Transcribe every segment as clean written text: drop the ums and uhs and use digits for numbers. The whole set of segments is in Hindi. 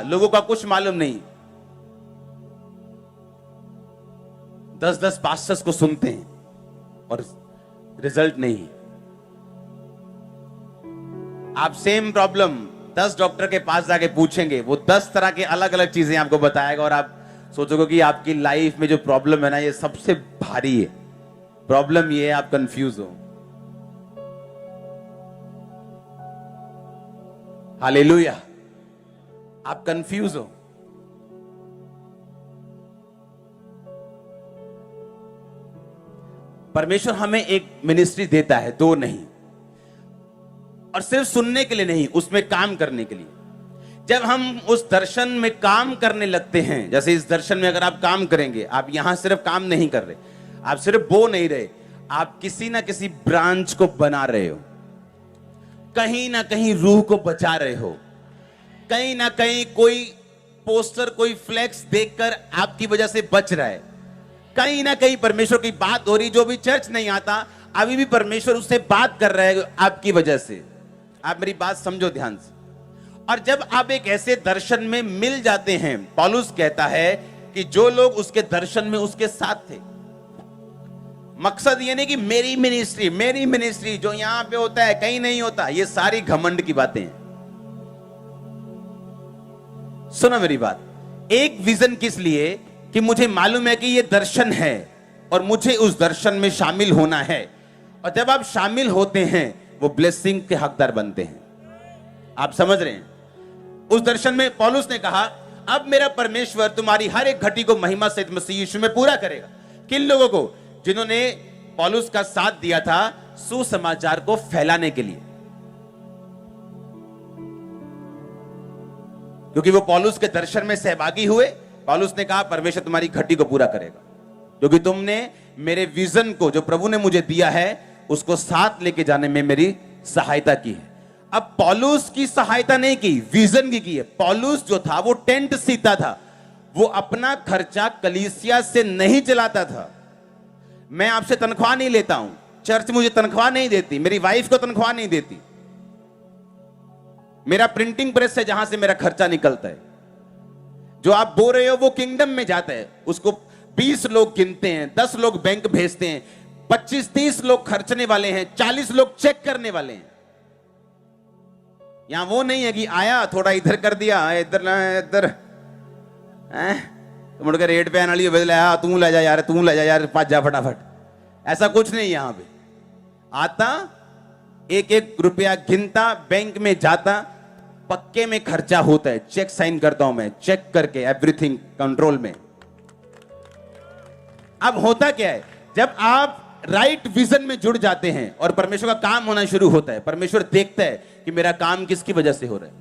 लोगों का कुछ मालूम नहीं, 10-10 पास्टर्स को सुनते हैं और रिजल्ट नहीं। आप सेम प्रॉब्लम 10 डॉक्टर के पास जाके पूछेंगे, वो 10 तरह के अलग अलग चीजें आपको बताएगा और आप सोचोगे कि आपकी लाइफ में जो प्रॉब्लम है ना, ये सबसे भारी है। प्रॉब्लम ये है आप कंफ्यूज हो। हालेलुया, आप कंफ्यूज हो। परमेश्वर हमें एक मिनिस्ट्री देता है, दो नहीं, और सिर्फ सुनने के लिए नहीं, उसमें काम करने के लिए। जब हम उस दर्शन में काम करने लगते हैं, जैसे इस दर्शन में अगर आप काम करेंगे, आप यहां सिर्फ काम नहीं कर रहे, आप सिर्फ बो नहीं रहे, आप किसी ना किसी ब्रांच को बना रहे हो, कहीं ना कहीं रूह को बचा रहे हो, कहीं ना कहीं कोई पोस्टर, कोई फ्लेक्स देखकर आपकी वजह से बच रहा है, कहीं ना कहीं परमेश्वर की बात हो रही। जो भी चर्च नहीं आता, अभी भी परमेश्वर उससे बात कर रहा है आपकी वजह से। आप मेरी बात समझो ध्यान से। और जब आप एक ऐसे दर्शन में मिल जाते हैं, पौलुस कहता है कि जो लोग उसके दर्शन में उसके साथ थे, मकसद ये नहीं कि मेरी मिनिस्ट्री जो यहां पे होता है कहीं नहीं होता, ये सारी घमंड की बातें हैं। सुनो मेरी बात, एक विजन किस लिए कि मुझे मालूम है कि ये दर्शन है और मुझे उस दर्शन में शामिल होना है, और जब आप शामिल होते हैं वो ब्लेसिंग के हकदार बनते हैं। आप समझ रहे हैं? उस दर्शन में पौलुस ने कहा, अब मेरा परमेश्वर तुम्हारी हर एक घटी को महिमा सहित मसीह यीशु में पूरा करेगा। किन लोगों को? जिन्होंने पौलुस का साथ दिया था सुसमाचार को फैलाने के लिए, क्योंकि वो पौलुस के दर्शन में सहभागी हुए। पौलुस ने कहा, परमेश्वर तुम्हारी घटी को पूरा करेगा, क्योंकि तुमने मेरे विजन को, जो प्रभु ने मुझे दिया है, उसको साथ लेके जाने में मेरी सहायता की है। अब पौलुस की सहायता नहीं की, विजन की है। पौलुस जो था वो टेंट सीता था, वो अपना खर्चा कलीसिया से नहीं चलाता था। मैं आपसे तनख्वाह नहीं लेता हूं, चर्च मुझे तनख्वाह नहीं देती, मेरी वाइफ को तनख्वाह नहीं देती। मेरा प्रिंटिंग प्रेस है जहां से मेरा खर्चा निकलता है। जो आप बोल रहे हो वो किंगडम में जाता है, उसको 20 लोग गिनते हैं, 10 लोग बैंक भेजते हैं, 25-30 लोग खर्चने वाले हैं, 40 लोग चेक करने वाले हैं। यहां वो नहीं है कि आया थोड़ा इधर कर दिया, इधर इधर मुड़ के रेट पे आना बदला, तू ले जा यार, तू ले जा यार, पाँच जा फटाफट। ऐसा कुछ नहीं यहां पे। आता, एक एक रुपया गिनता, बैंक में जाता, पक्के में खर्चा होता है, चेक साइन करता हूं मैं, चेक करके एवरीथिंग कंट्रोल में। अब होता क्या है, जब आप राइट विजन में जुड़ जाते हैं और परमेश्वर का काम होना शुरू होता है, परमेश्वर देखता है कि मेरा काम किसकी वजह से हो रहा है,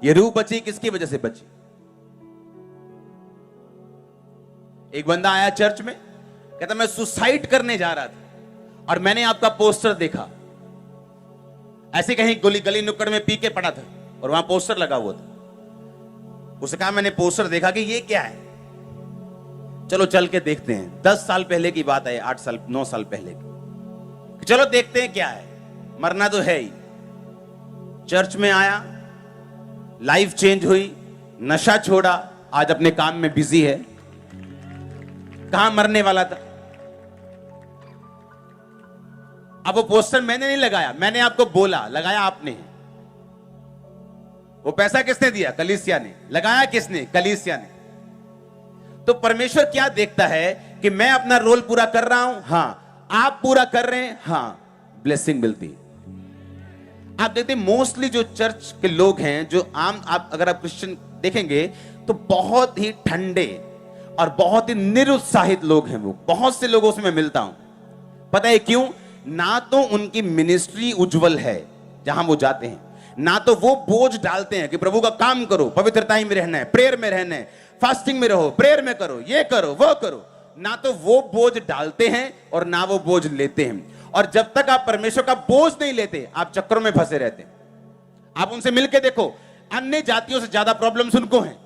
ये रूह बची किसकी वजह से बची। एक बंदा आया चर्च में, कहता मैं सुसाइड करने जा रहा था और मैंने आपका पोस्टर देखा। ऐसे कहीं गली नुक्कड़ में पी के पड़ा था और वहां पोस्टर लगा हुआ था। उसने कहा मैंने पोस्टर देखा कि ये क्या है, चलो चल के देखते हैं। 10 साल पहले की बात है, 8 साल 9 साल पहले की। चलो देखते हैं क्या है, मरना तो है ही। चर्च में आया, लाइफ चेंज हुई, नशा छोड़ा, आज अपने काम में बिजी है। कहां मरने वाला था? अब वो पोस्टर मैंने नहीं लगाया, मैंने आपको बोला, लगाया आपने। वो पैसा किसने दिया? कलीसिया ने। लगाया किसने? कलीसिया ने। तो परमेश्वर क्या देखता है कि मैं अपना रोल पूरा कर रहा हूं, हां, आप पूरा कर रहे हैं, हां, ब्लेसिंग मिलती है। आप देखते मोस्टली जो चर्च के लोग हैं, जो आम, आप अगर आप क्रिश्चियन देखेंगे तो बहुत ही ठंडे और बहुत ही निरुत्साहित लोग हैं। वो बहुत से लोगों से मैं मिलता हूं। पता है क्यों? ना तो उनकी मिनिस्ट्री उज्जवल है जहां वो जाते हैं, ना तो वो बोझ डालते हैं कि प्रभु का काम करो, पवित्रता में रहना है, प्रेयर में रहना है, फास्टिंग में रहो, प्रेयर में करो, ये करो, वो करो। ना तो वो बोझ डालते हैं और ना वो बोझ लेते हैं। और जब तक आप परमेश्वर का बोझ नहीं लेते, आप चक्करों में फंसे रहते हैं। आप उनसे मिलके देखो, अन्य जातियों से ज्यादा प्रॉब्लम्स उनको हैं।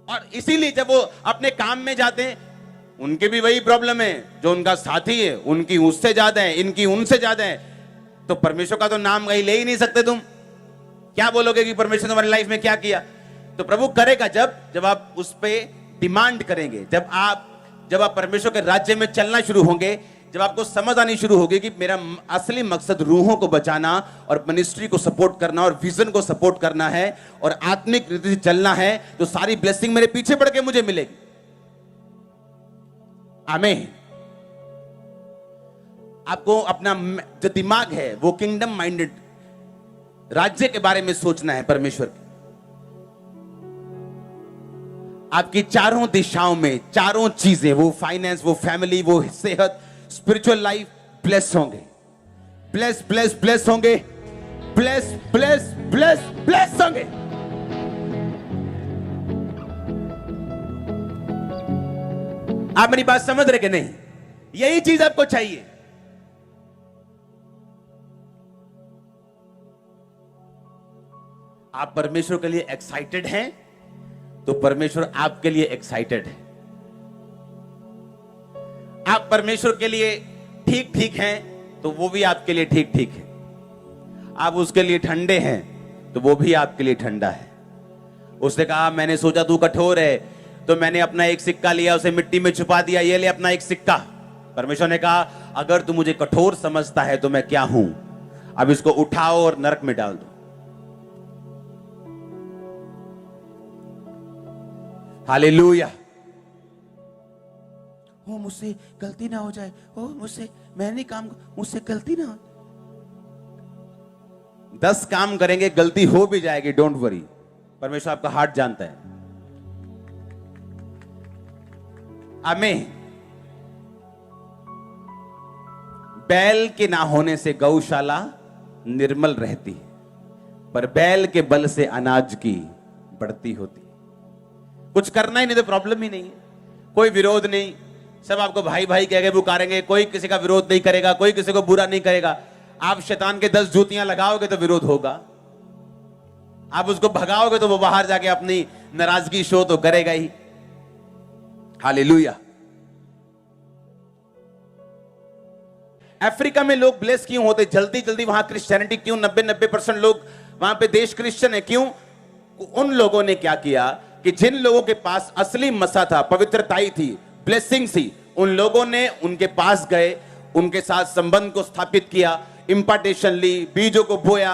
और इसीलिए जब वो अपने काम में जाते हैं, उनके भी वही प्रॉब्लम है, जो उनका साथी है उनकी उससे ज्यादा है, इनकी उनसे ज्यादा है। तो परमेश्वर का तो नाम कहीं ले ही नहीं सकते तुम। क्या बोलोगे कि परमेश्वर ने हमारी लाइफ में क्या किया? तो प्रभु करेगा जब आप उस पे डिमांड करेंगे, जब आप परमेश्वर के राज्य में चलना शुरू होंगे, जब आपको समझ आनी शुरू होगी कि मेरा असली मकसद रूहों को बचाना और मिनिस्ट्री को सपोर्ट करना और विजन को सपोर्ट करना है और आत्मिक रीति से चलना है, तो सारी ब्लेसिंग मेरे पीछे पड़ के मुझे मिलेगी। आमीन। आपको अपना जो दिमाग है वो किंगडम माइंडेड राज्य के बारे में सोचना है परमेश्वर के। आपकी चारों दिशाओं में चारों चीजें, वो फाइनेंस, वो फैमिली, वो सेहत, स्पिरिचुअल लाइफ ब्लेस होंगे, ब्लेस होंगे, ब्लेस होंगे। आप मेरी बात समझ रहे कि नहीं? यही चीज आपको चाहिए। आप परमेश्वर के लिए एक्साइटेड हैं तो परमेश्वर आपके लिए एक्साइटेड है। आप परमेश्वर के लिए ठीक ठीक हैं तो वो भी आपके लिए ठीक ठीक है। आप उसके लिए ठंडे हैं तो वो भी आपके लिए ठंडा है। उसने कहा मैंने सोचा तू कठोर है तो मैंने अपना एक सिक्का लिया, उसे मिट्टी में छुपा दिया, ये ले अपना एक सिक्का। परमेश्वर ने कहा अगर तू मुझे कठोर समझता है तो मैं क्या हूं, अब इसको उठाओ और नरक में डाल दो। हालेलुया। ओ मुझसे गलती ना हो जाए, ओ मुझसे, मैं नहीं काम, मुझसे गलती ना हो। 10 काम करेंगे, गलती हो भी जाएगी, डोंट वरी। परमेश्वर आपका हार्ट जानता है। आमीन। बैल के ना होने से गौशाला निर्मल रहती है, पर बैल के बल से अनाज की बढ़ती होती है। कुछ करना ही नहीं तो प्रॉब्लम ही नहीं है, कोई विरोध नहीं, सब आपको भाई भाई कह के पुकारेंगे, कोई किसी का विरोध नहीं करेगा, कोई किसी को बुरा नहीं करेगा। आप शैतान के 10 जूतियां लगाओगे तो विरोध होगा, आप उसको भगाओगे तो वो बाहर जाके अपनी नाराजगी शो तो करेगा ही। हालेलुया। अफ्रीका में लोग ब्लेस क्यों होते जल्दी जल्दी? वहां क्रिश्चियनिटी क्यों 90% लोग वहां पे देश क्रिश्चियन है, क्यों? उन लोगों ने क्या किया कि जिन लोगों के पास असली मसा था, पवित्रताई थी, ब्लेसिंग थी, उन लोगों ने उनके पास गए, उनके साथ संबंध को स्थापित किया, इंपार्टेशन ली, बीजों को बोया,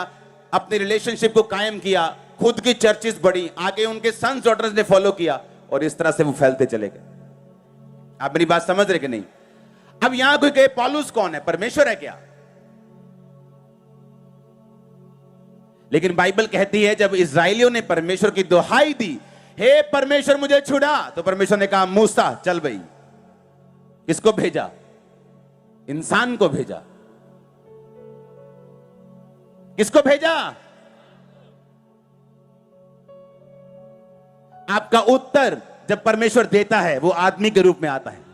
अपने रिलेशनशिप को कायम किया, खुद की चर्चेस बढ़ी, आगे उनके सन्स डॉटर्स ने फॉलो किया और इस तरह से वो फैलते चले गए। आप मेरी बात समझ रहे कि नहीं? अब यहां कोई कहे पौलुस कौन है? परमेश्वर है क्या? लेकिन बाइबल कहती है जब इस्राएलियों ने परमेश्वर की दुहाई दी, हे परमेश्वर मुझे छुड़ा, तो परमेश्वर ने कहा मूसा चल भाई। किसको भेजा? इंसान को भेजा। किसको भेजा? आपका उत्तर जब परमेश्वर देता है वो आदमी के रूप में आता है।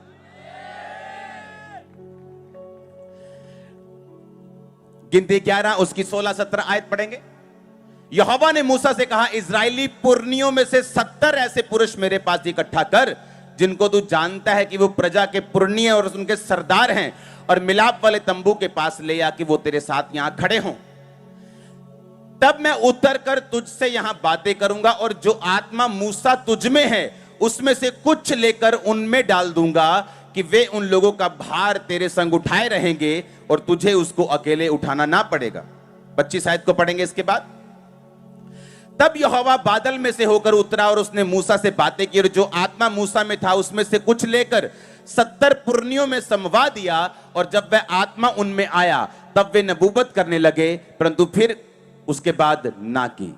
गिनती 11 उसकी 16-17 आयत पढ़ेंगे। यहोवा ने मूसा से कहा इजरायली पुरनियों में से 70 ऐसे पुरुष मेरे पास इकट्ठा कर जिनको तू जानता है कि वो प्रजा के पुरनिय और उनके सरदार हैं, और मिलाप वाले तंबू के पास ले आ कि वो तेरे साथ यहां खड़े हों। तब मैं उतर कर तुझसे यहां बातें करूंगा और जो आत्मा मूसा तुझ में है उसमें से कुछ लेकर उनमें डाल दूंगा कि वे उन लोगों का भार तेरे संग उठाए रहेंगे और तुझे उसको अकेले उठाना ना पड़ेगा। 25 आयत को पढ़ेंगे इसके बाद। तब यहोवा बादल में से होकर उतरा और उसने मूसा से बातें की, और जो आत्मा मूसा में था उसमें से कुछ लेकर 70 पुरनियों में समवा दिया, और जब वह आत्मा उनमें आया तब वे नबूवत करने लगे, परंतु फिर उसके बाद ना की,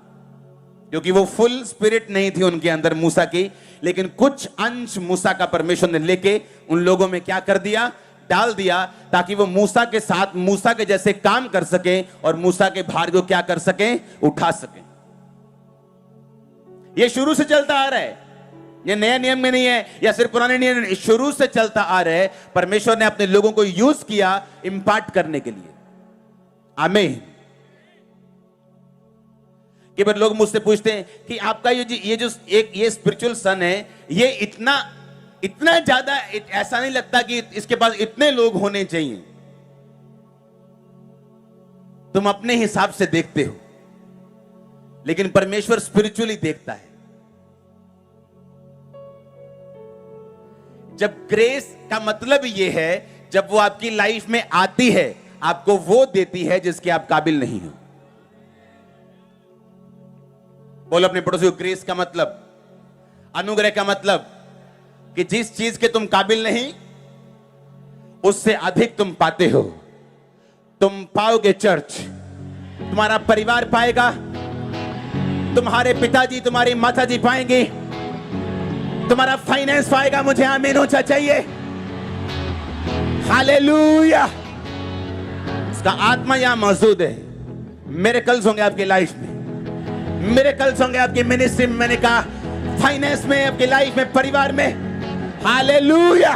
क्योंकि वो फुल स्पिरिट नहीं थी उनके अंदर मूसा की। लेकिन कुछ अंश मूसा का परमेश्वर ने लेके उन लोगों में क्या कर दिया? डाल दिया, ताकि वो मूसा के साथ मूसा के जैसे काम कर सके और मूसा के भार को क्या कर सके? उठा सके। ये शुरू से चलता आ रहा है, ये नया नियम में नहीं है या सिर्फ पुराने नियम में, शुरू से चलता आ रहा है। परमेश्वर ने अपने लोगों को यूज किया इंपार्ट करने के लिए। आमीन। कि बार लोग मुझसे पूछते हैं कि आपका ये स्पिरिचुअल सन है, ये इतना ज्यादा ऐसा नहीं लगता कि इसके पास इतने लोग होने चाहिए। तुम अपने हिसाब से देखते हो। लेकिन परमेश्वर स्पिरिचुअली देखता है। जब ग्रेस का मतलब यह है, जब वो आपकी लाइफ में आती है, आपको वो देती है जिसके आप काबिल नहीं हो। बोलो अपने पड़ोसी को, ग्रेस का मतलब, अनुग्रह का मतलब कि जिस चीज के तुम काबिल नहीं, उससे अधिक तुम पाते हो। तुम पाओगे चर्च, तुम्हारा परिवार पाएगा, तुम्हारे पिताजी तुम्हारी माताजी पाएंगे, तुम्हारा फाइनेंस पाएगा। मुझे आमीन होना चाहिए। हालेलुया। इसका आत्मा यहां मौजूद है। मिरेकल्स होंगे आपकी लाइफ में, मिरेकल्स होंगे आपकी मिनिस्ट्री में, मैंने कहा फाइनेंस में, आपकी लाइफ में, परिवार में। हालेलुया।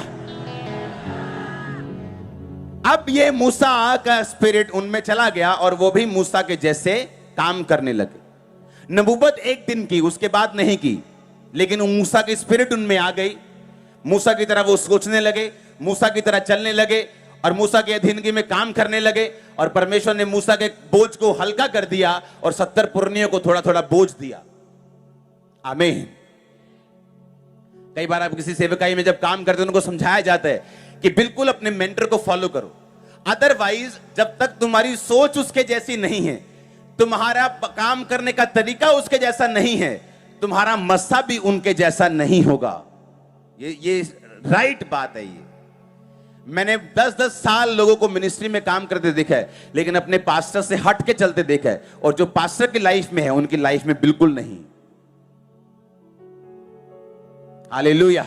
अब ये मूसा का स्पिरिट उनमें चला गया और वो भी मूसा के जैसे काम करने लगे। नबूवत एक दिन की, उसके बाद नहीं की, लेकिन मूसा की स्पिरिट उनमें आ गई। मूसा की तरह वो सोचने लगे, मूसा की तरह चलने लगे और मूसा के अधीनगी में काम करने लगे। और परमेश्वर ने मूसा के बोझ को हल्का कर दिया और 70 पुरनियों को थोड़ा थोड़ा बोझ दिया। आमीन। कई बार आप किसी सेवकाई में जब काम करते हैं, उनको समझाया जाता है कि बिल्कुल अपने मेंटर को फॉलो करो, अदरवाइज जब तक तुम्हारी सोच उसके जैसी नहीं है, तुम्हारा काम करने का तरीका उसके जैसा नहीं है, तुम्हारा मस्सा भी उनके जैसा नहीं होगा। ये राइट बात है। ये मैंने 10-10 साल लोगों को मिनिस्ट्री में काम करते देखा है, लेकिन अपने पास्टर से हट के चलते देखा है, और जो पास्टर की लाइफ में है उनकी लाइफ में बिल्कुल नहीं। हालेलुया।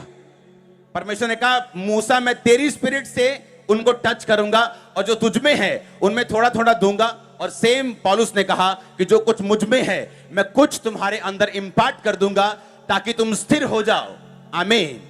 परमेश्वर ने कहा, मूसा मैं तेरी स्पिरिट से उनको टच करूंगा और जो तुझ में है उनमें थोड़ा थोड़ा दूंगा। और सेम पौलुस ने कहा कि जो कुछ मुझ में है मैं कुछ तुम्हारे अंदर इंपार्ट कर दूंगा ताकि तुम स्थिर हो जाओ। आमीन।